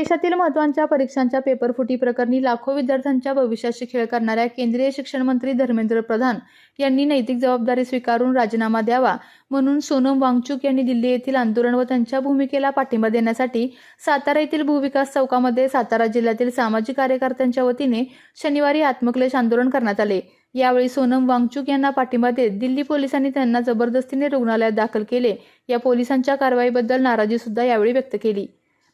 देशातील महत्त्वाच्या परीक्षांच्या पेपरफुटी प्रकरणी लाखो विद्यार्थ्यांच्या भविष्याशी खेळ करणाऱ्या केंद्रीय शिक्षण मंत्री धर्मेंद्र प्रधान यांनी नैतिक जबाबदारी स्वीकारून राजीनामा द्यावा म्हणून सोनम वांगचुक यांनी दिल्ली येथील आंदोलन व त्यांच्या भूमिकेला पाठिंबा देण्यासाठी सातारा येथील भूविकास चौकामध्ये सातारा जिल्ह्यातील सामाजिक कार्यकर्त्यांच्या वतीने शनिवारी आत्मक्लेश आंदोलन करण्यात आले। यावेळी सोनम वांगचुक यांना पाठिंबा देत दिल्ली पोलिसांनी त्यांना जबरदस्तीने रुग्णालयात दाखल केले। या पोलिसांच्या कारवाईबद्दल नाराजी सुद्धा यावेळी व्यक्त केली।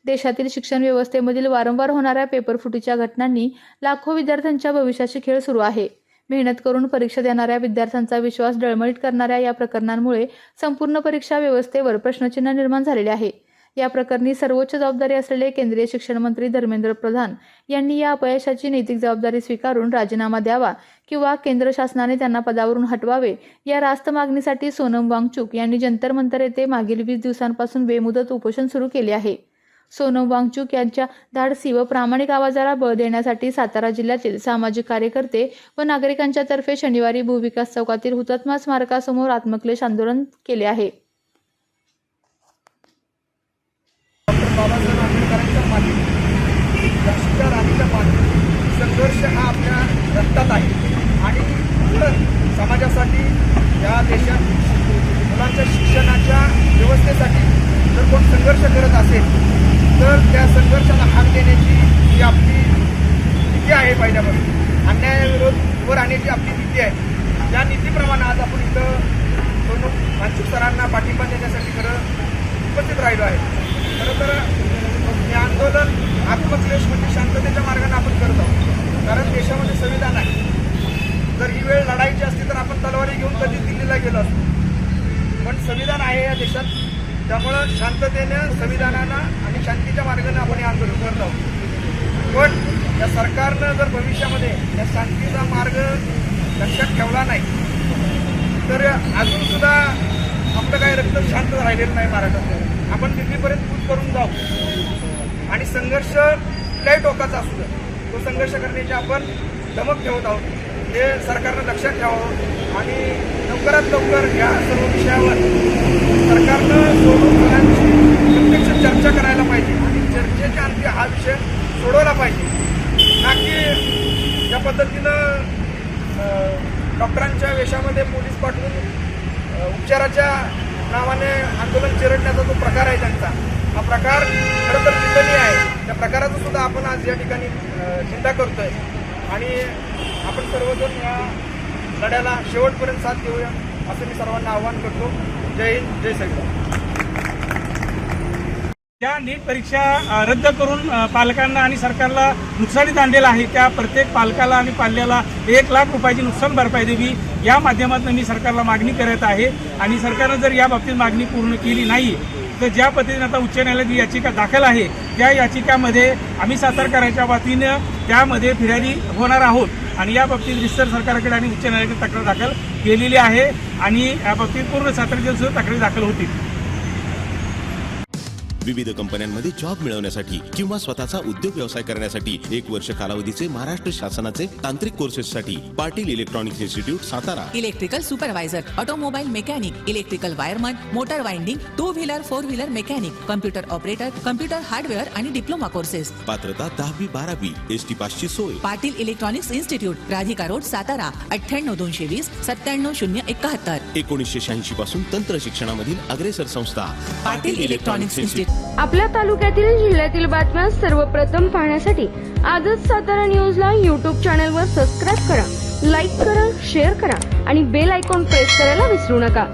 देशातील शिक्षण व्यवस्थेमधील वारंवार होणाऱ्या पेपरफुटीच्या घटनांनी लाखो विद्यार्थ्यांच्या भविष्याशी खेळ सुरू आहे। मेहनत करून परीक्षा देणाऱ्या विद्यार्थ्यांचा विश्वास डळमळीत करणाऱ्या या प्रकरणांमुळे संपूर्ण परीक्षा व्यवस्थेवर प्रश्नचिन्ह निर्माण झालेले आहे। या प्रकरणी सर्वोच्च जबाबदारी असलेले केंद्रीय शिक्षण मंत्री धर्मेंद्र प्रधान यांनी या अपयशाची नैतिक जबाबदारी स्वीकारून राजीनामा द्यावा किंवा केंद्र शासनाने त्यांना पदावरून हटवावे। या रास्त मागणीसाठी सोनम वांगचुक यांनी जंतर मंतर येथे मागील 20 दिवसांपासून बेमुदत उपोषण सुरू केले आहे। सोनम वांगचुक यांच्या धाडसी व प्रामाणिक आवाजाला बळ देण्यासाठी सातारा जिल्ह्यातील सामाजिक कार्यकर्ते व नागरिकांच्या तर्फे शनिवारी भूविकास चौकातील हुतात्मा स्मारकासमोर आत्मक्लेश आंदोलन केले आहे। बाबासाहेब आंबेडकरांच्या मागे झाशीच्या राणीच्या मागे संघर्ष हा आपल्या रक्तात आहे आणि समाजासाठी या देशात मुलांच्या शिक्षणाच्या व्यवस्थेसाठी जर कोण संघर्ष करत असेल तर त्या संघर्षाला हाक देण्याची ही आपली नीती आहे। पहिल्यापासून अन्यायाविरोध राहण्याची आपली नीती आहे। त्या नीतीप्रमाणे आज आपण इथं सोनम वांगचुक सरांना पाठिंबा देण्यासाठी खरं उपस्थित राहिलो आहे। खरं तर हे आंदोलन आत्मक्लेश म्हणजे शांततेच्या मार्गाने आपण करत आहोत, कारण देशामध्ये संविधान आहे। जर ही वेळ लढायची असती तर आपण तलवारी घेऊन कधी दिल्लीला गेलो असतो, पण संविधान आहे या देशात, त्यामुळं शांततेनं संविधानानं आणि शांतीच्या मार्गाने आपण हे आंदोलन करत आहोत। पण या सरकारनं जर भविष्यामध्ये या शांतीचा मार्ग लक्षात ठेवला नाही तर अजून सुद्धा आपलं काही रक्त शांत राहिलेलं नाही महाराष्ट्रात। आपण दिल्लीपर्यंत कूच करून जाऊ आणि संघर्ष कुठल्याही टोकाचा असू द्या, तो संघर्ष करण्याची आपण धमक ठेवत आहोत। हे सरकारनं लक्षात ठेवावं आणि लवकरात लवकर या सर्व विषयावर सरकारनं सोडून प्रत्यक्ष चर्चा करायला पाहिजे आणि चर्चेच्या अंती हा विषय सोडवला पाहिजे, ना की ज्या पद्धतीनं डॉक्टरांच्या वेशामध्ये पोलीस पाठवून उपचाराच्या नावाने आंदोलन चिरडण्याचा जो प्रकार आहे त्यांचा, हा प्रकार खरं तर निंदनीय आहे। त्या प्रकाराचं सुद्धा आपण आज या ठिकाणी चिंता करतोय आणि आपण सर्वजण या लढ्याला शेवटपर्यंत साथ देऊया असं मी सर्वांना आवाहन करतो। जय हिंद, जय संविधान। ज्या नीट परीक्षा रद्द करून पालकांना आणि सरकारला नुकसानीत आणलेलं आहे, त्या प्रत्येक पालकाला आणि पाल्याला 1 लाख रुपयाची नुकसान भरपाई द्यावी या माध्यमातून मी सरकारला मागणी करत आहे। आणि सरकारनं जर या बाबतीत मागणी पूर्ण केली नाही तर ज्या पद्धतीने आता उच्च न्यायालयात याचिका दाखल आहे त्या याचिकामध्ये आम्ही सातारकरांच्या वतीनं त्यामध्ये फिर्यादी होणार आहोत आणि या बाबतीत विस्तार सरकारकडे आणि उच्च न्यायालयाकडे तक्रार दाखल केलेली आहे आणि या बाबतीत पूर्ण सातारा जिल्ह्यात सुद्धा तक्रारी दाखल होतील। विविध कंपन्यांमध्ये जॉब मिळवण्यासाठी किंवा स्वतःचा उद्योग व्यवसाय करण्यासाठी 1 वर्ष कालावधीचे महाराष्ट्र शासनाचे तांत्रिक कोर्सेससाठी Patil electronics institute Satara. Electrical supervisor, automobile mechanic, electrical wireman, motor winding, 2 wheeler 4 wheeler mechanic, computer operator, computer hardware आणि डिप्लोमा कोर्सेस। पात्रता 10वी 12वी एसटी पासची सोय। Patil electronics institute, Radhika road, Satara 98 220 97 071। 1986 पासून तंत्र शिक्षणामधील अग्रेसर संस्था पाटील इलेक्ट्रॉनिक्स इन्स्टिट्यूट। आपल्या तालुक्यातील जिल्ह्यातील बातम्या सर्वप्रथम पाहण्यासाठी आजच सातारा न्यूजला YouTube चॅनलवर सबस्क्राईब करा, लाईक करा, शेअर करा आणि बेल आयकॉन प्रेस करायला विसरू नका।